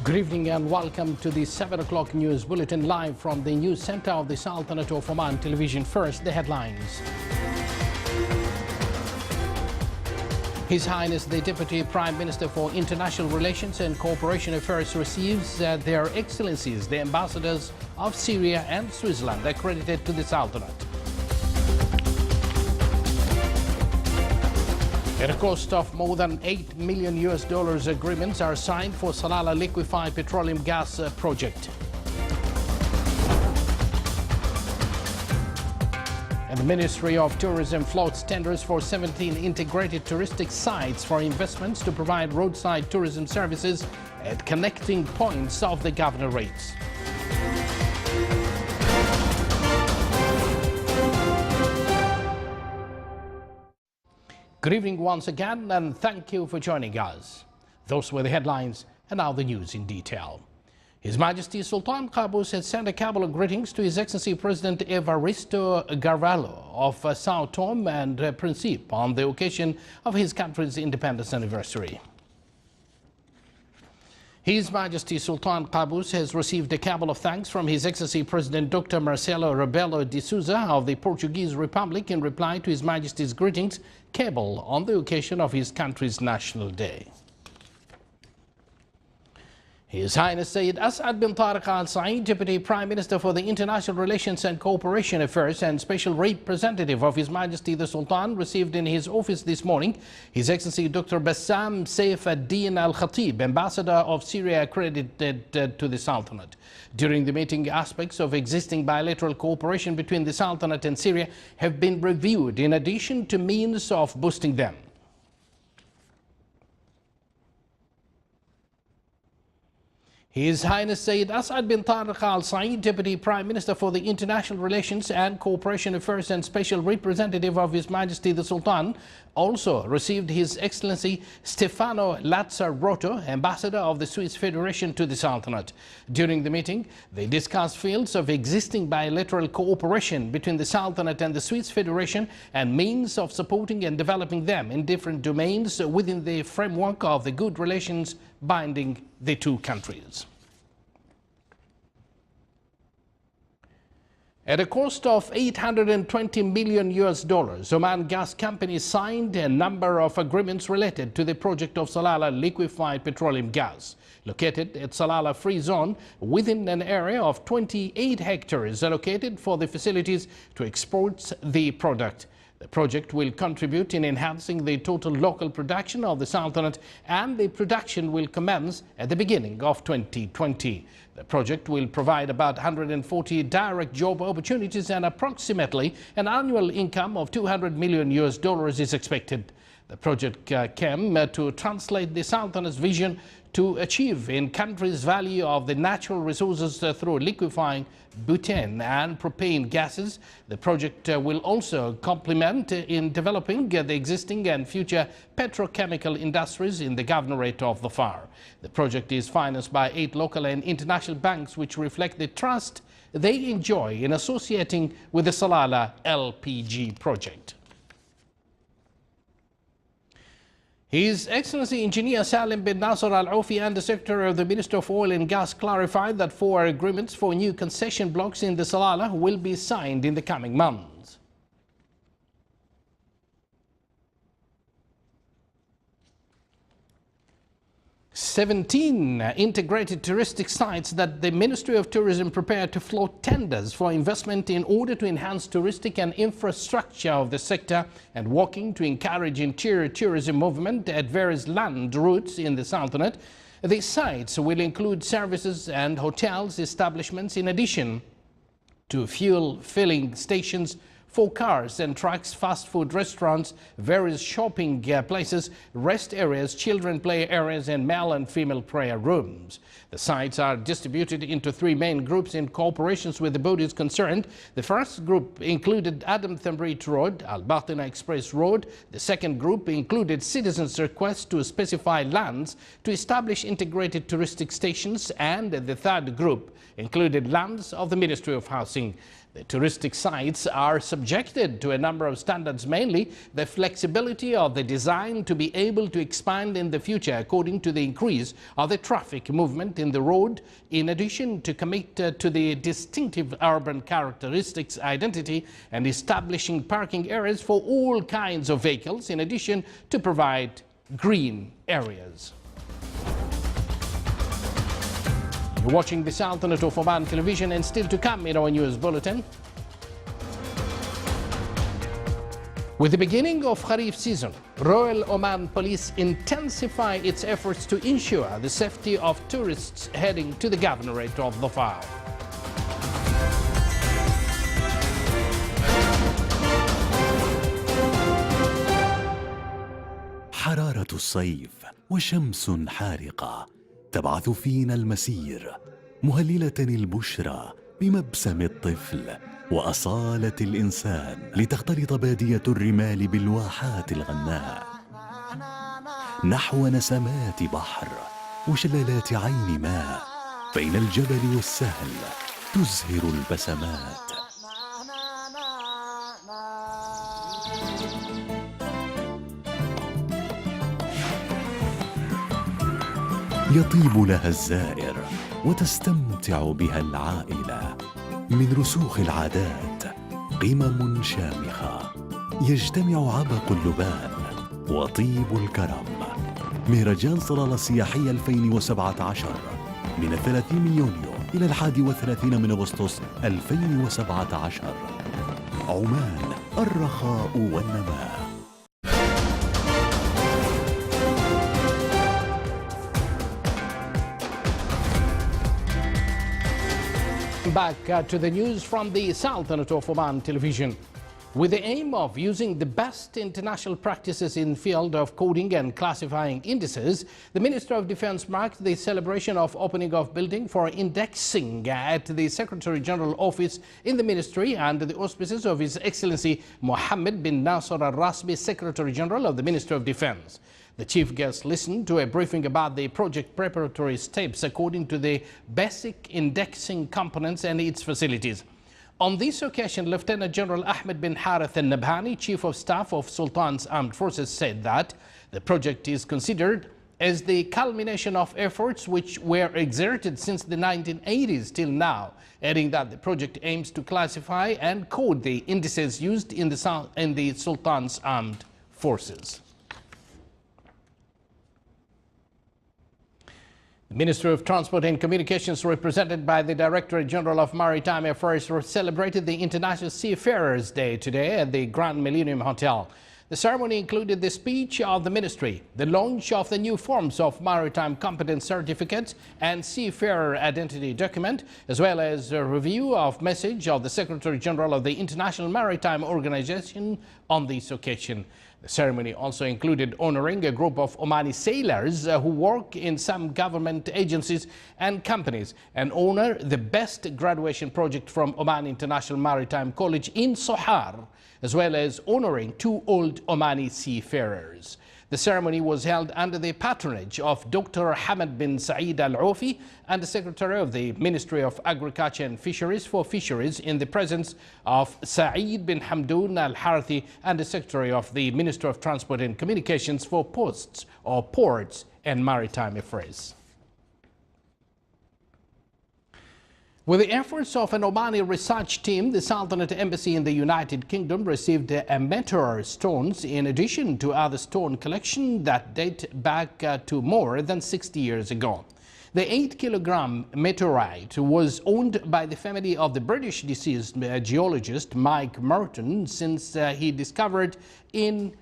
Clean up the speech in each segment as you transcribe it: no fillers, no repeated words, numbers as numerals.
Good evening and welcome to the 7 o'clock news bulletin live from the news center of the Sultanate of Oman television. First, the headlines. His Highness the Deputy Prime Minister for International Relations and Cooperation Affairs receives their excellencies, the ambassadors of Syria and Switzerland, accredited to the Sultanate. At a cost of more than $8 million agreements are signed for Salalah liquefied petroleum gas project. And the Ministry of Tourism floats tenders for 17 integrated touristic sites for investments to provide roadside tourism services at connecting points of the governorates. Good evening once again, and thank you for joining us. Those were the headlines, and now the news in detail. His Majesty Sultan Qaboos has sent a cabal of greetings to His Excellency President Evaristo Garvalo of Sao Tome and Principe on the occasion of his country's independence anniversary. His Majesty Sultan Qaboos has received a cabal of thanks from His Excellency President Dr. Marcelo Rebelo de Sousa of the Portuguese Republic in reply to His Majesty's greetings cabal on the occasion of his country's National Day. His Highness Sayyid As'ad bin Tariq Al Saeed, Deputy Prime Minister for the International Relations and Cooperation Affairs and Special Representative of His Majesty the Sultan, received in his office this morning His Excellency Dr. Bassam Saif ad-Din Al-Khatib, Ambassador of Syria accredited to the Sultanate. During the meeting, aspects of existing bilateral cooperation between the Sultanate and Syria have been reviewed in addition to means of boosting them. His Highness Sayyid As'ad bin Tariq Al Saeed, Deputy Prime Minister for the International Relations and Cooperation Affairs and Special Representative of His Majesty the Sultan, also received His Excellency Stefano Lazzaroto, Ambassador of the Swiss Federation to the Sultanate. During the meeting, they discussed fields of existing bilateral cooperation between the Sultanate and the Swiss Federation and means of supporting and developing them in different domains within the framework of the good relations binding the two countries. At a cost of $820 million, Oman Gas Company signed a number of agreements related to the project of Salalah liquefied petroleum gas, located at Salalah Free Zone within an area of 28 hectares allocated for the facilities to export the product. The project will contribute in enhancing the total local production of the Sultanate, and the production will commence at the beginning of 2020. The project will provide about 140 direct job opportunities, and approximately an annual income of $200 million is expected. The project came to translate the Sultanate's vision to achieve in country's value of the natural resources through liquefying butane and propane gases. The project will also complement in developing the existing and future petrochemical industries in the governorate of the Far. The project is financed by 8 local and international banks, which reflect the trust they enjoy in associating with the Salalah LPG project. His Excellency Engineer Salim bin Nasser Al Aufi and the Secretary of the Ministry of Oil and Gas clarified that 4 agreements for new concession blocks in the Salalah will be signed in the coming months. 17 integrated touristic sites that the Ministry of Tourism prepared to float tenders for investment in order to enhance touristic and infrastructure of the sector and working to encourage interior tourism movement at various land routes in the Sultanate. These sites will include services and hotels establishments in addition to fuel filling stations for cars and trucks, fast food restaurants, various shopping places, rest areas, children play areas, and male and female prayer rooms. The sites are distributed into 3 main groups in cooperations with the bodies concerned. The first group included Adam Thamrit Road, Al Batina Express Road. The second group included citizens' requests to specify lands to establish integrated touristic stations, and the third group included lands of the Ministry of Housing. The touristic sites are subjected to a number of standards, mainly the flexibility of the design to be able to expand in the future according to the increase of the traffic movement in the road, in addition to commit to the distinctive urban characteristics identity and establishing parking areas for all kinds of vehicles, in addition to provide green areas. You're watching the Sultanate of Oman television, and still to come in our news bulletin. With the beginning of Kharif season, Royal Oman Police intensify its efforts to ensure the safety of tourists heading to the Governorate of Dhofar. حرارة الصيف وشمس حارقة تبعث فينا المسير، مهللة البشرى بمبسم الطفل وأصالة الإنسان، لتختلط بادية الرمال بالواحات الغناء نحو نسمات بحر وشلالات عين ماء، بين الجبل والسهل تزهر البسمات. يطيب لها الزائر وتستمتع بها العائلة. من رسوخ العادات قمم شامخة، يجتمع عبق اللبان وطيب الكرم. مهرجان صلالة السياحية 2017 من 30 يونيو إلى 31 من أغسطس 2017. عمان، الرخاء والنماء. Back to the news from the Sultanate of Oman television. With the aim of using the best international practices in field of coding and classifying indices, the Minister of Defense marked the celebration of opening of building for indexing at the Secretary General Office in the Ministry under the auspices of His Excellency Mohammed bin Nasser al-Rasmi, Secretary General of the Ministry of Defense. The chief guest listened to a briefing about the project preparatory steps according to the basic indexing components and its facilities. On this occasion, Lieutenant General Ahmed bin Harith al-Nabhani, Chief of Staff of Sultan's Armed Forces, said that the project is considered as the culmination of efforts which were exerted since the 1980s till now, adding that the project aims to classify and code the indices used in the Sultan's Armed Forces. The Ministry of Transport and Communications, represented by the Directorate General of Maritime Affairs, celebrated the International Seafarers' Day today at the Grand Millennium Hotel. The ceremony included the speech of the Ministry, the launch of the new forms of maritime competence certificates and seafarer identity document, as well as a review of message of the Secretary General of the International Maritime Organization on this occasion. The ceremony also included honoring a group of Omani sailors who work in some government agencies and companies and honor the best graduation project from Oman International Maritime College in Sohar, as well as honoring 2 old Omani seafarers. The ceremony was held under the patronage of Dr. Hamad bin Saeed Al-Aufi and the Secretary of the Ministry of Agriculture and Fisheries for Fisheries, in the presence of Saeed bin Hamdoun Al-Harathi and the Secretary of the Ministry of Transport and Communications for Posts or Ports and Maritime Affairs. With the efforts of an Omani research team, the Sultanate Embassy in the United Kingdom received meteor stones in addition to other stone collections that date back to more than 60 years ago. The 8-kilogram meteorite was owned by the family of the British deceased geologist Mike Merton since he discovered in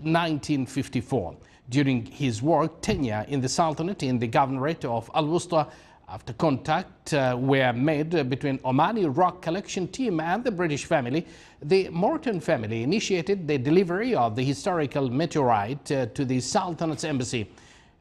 1954. During his work tenure in the Sultanate in the Governorate of Al-Wusta, after contact were made between Omani rock collection team and the British family, the Morton family initiated the delivery of the historical meteorite to the Sultanate's embassy.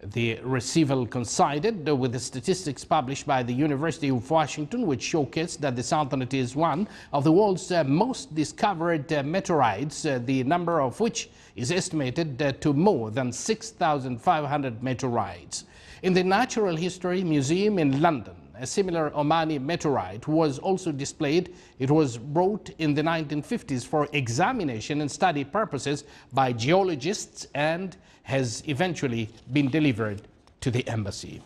The receiver coincided with the statistics published by the University of Washington, which showcased that the Sultanate is one of the world's most discovered meteorites, the number of which is estimated to more than 6,500 meteorites. In the Natural History Museum in London, A similar Omani meteorite was also displayed. It was brought in the 1950s for examination and study purposes by geologists and has eventually been delivered to the embassy.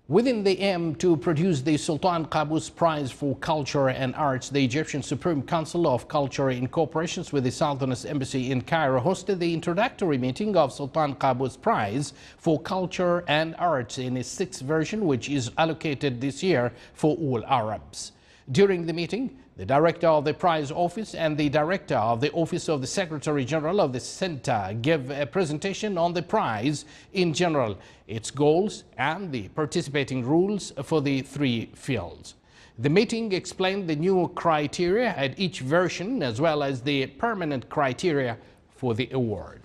Within the aim to produce the Sultan Qaboos Prize for Culture and Arts, the Egyptian Supreme Council of Culture, in cooperation with the Sultan's Embassy in Cairo, hosted the introductory meeting of Sultan Qaboos Prize for Culture and Arts in its sixth version, which is allocated this year for all Arabs. During the meeting, the director of the prize office and the director of the office of the Secretary General of the Center gave a presentation on the prize in general, its goals and the participating rules for the three fields. The meeting explained the new criteria at each version as well as the permanent criteria for the award.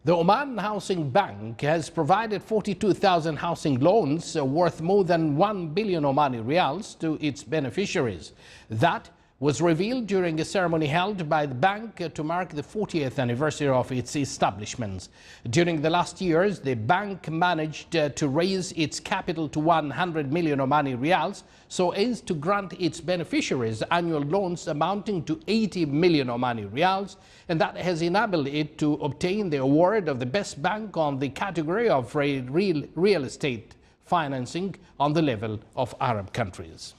The Oman Housing Bank has provided 42,000 housing loans worth more than 1 billion Omani riyals to its beneficiaries. That was revealed during a ceremony held by the bank to mark the 40th anniversary of its establishments. During the last years, the bank managed to raise its capital to 100 million Omani riyals so as to grant its beneficiaries annual loans amounting to 80 million Omani riyals, and that has enabled it to obtain the award of the best bank on the category of real estate financing on the level of Arab countries.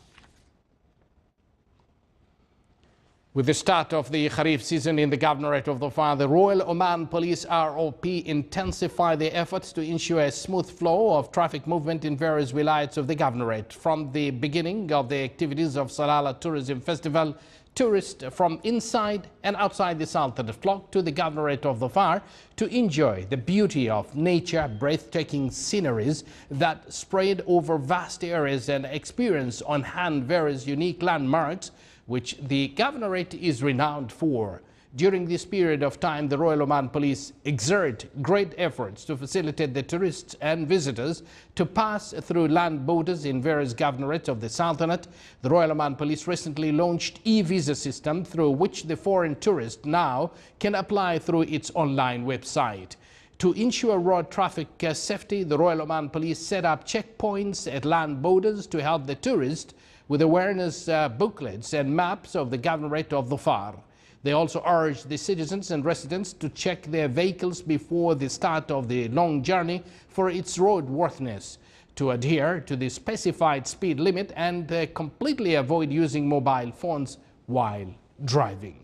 With the start of the Kharif season in the Governorate of Dhofar, the Royal Oman Police ROP intensify their efforts to ensure a smooth flow of traffic movement in various wilayats of the Governorate. From the beginning of the activities of Salalah Tourism Festival, tourists from inside and outside the Sultanate flock to the Governorate of Dhofar to enjoy the beauty of nature, breathtaking sceneries that spread over vast areas, and experience on hand various unique landmarks which the Governorate is renowned for. During this period of time, the Royal Oman Police exert great efforts to facilitate the tourists and visitors to pass through land borders in various governorates of the Sultanate. The Royal Oman Police recently launched e-visa system through which the foreign tourist now can apply through its online website. To ensure road traffic safety, the Royal Oman Police set up checkpoints at land borders to help the tourist with awareness booklets and maps of the Governorate of Dhofar. They also urge the citizens and residents to check their vehicles before the start of the long journey for its roadworthiness, to adhere to the specified speed limit, and completely avoid using mobile phones while driving.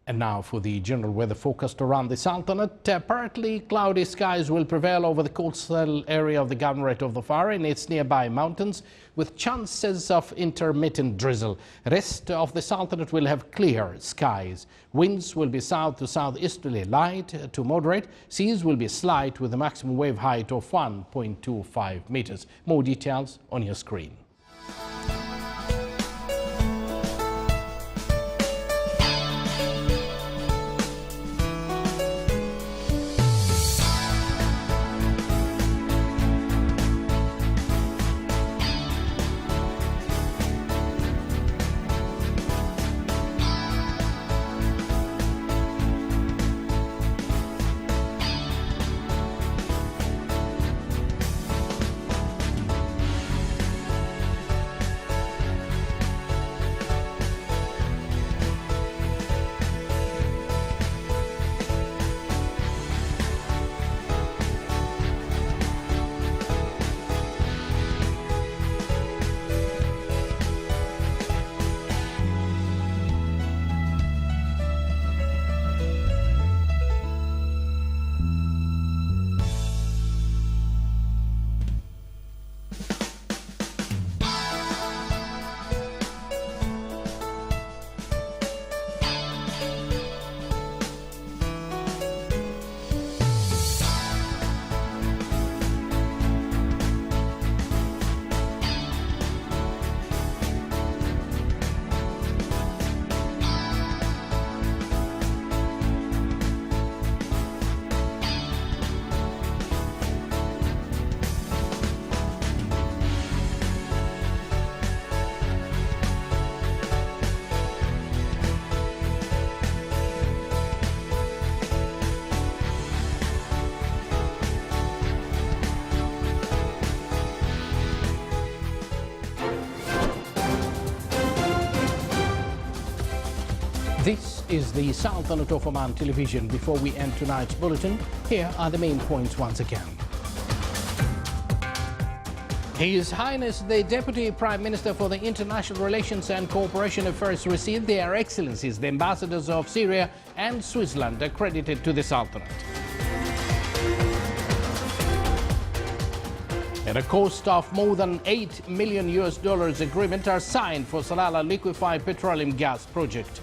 And now for the general weather forecast around the Sultanate. Partly cloudy skies will prevail over the coastal area of the Governorate of Dhofar and its nearby mountains, with chances of intermittent drizzle. Rest of the Sultanate will have clear skies. Winds will be south to southeasterly, light to moderate. Seas will be slight with a maximum wave height of 1.25 meters. More details on your screen. This is the Sultanate of Oman television. Before we end tonight's bulletin, here are the main points once again. His Highness the Deputy Prime Minister for the International Relations and Cooperation Affairs received their Excellencies, the Ambassadors of Syria and Switzerland, accredited to the Sultanate. At a cost of more than $8 million agreement are signed for Salalah liquefied petroleum gas project.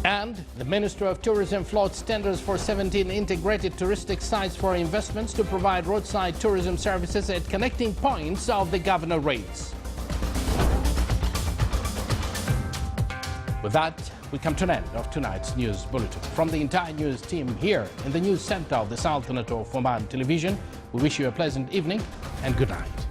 And the Minister of Tourism floats tenders for 17 integrated touristic sites for investments to provide roadside tourism services at connecting points of the governorates. With that, we come to an end of tonight's news bulletin. From the entire news team here in the news center of the Sultanate of Oman television, we wish you a pleasant evening and good night.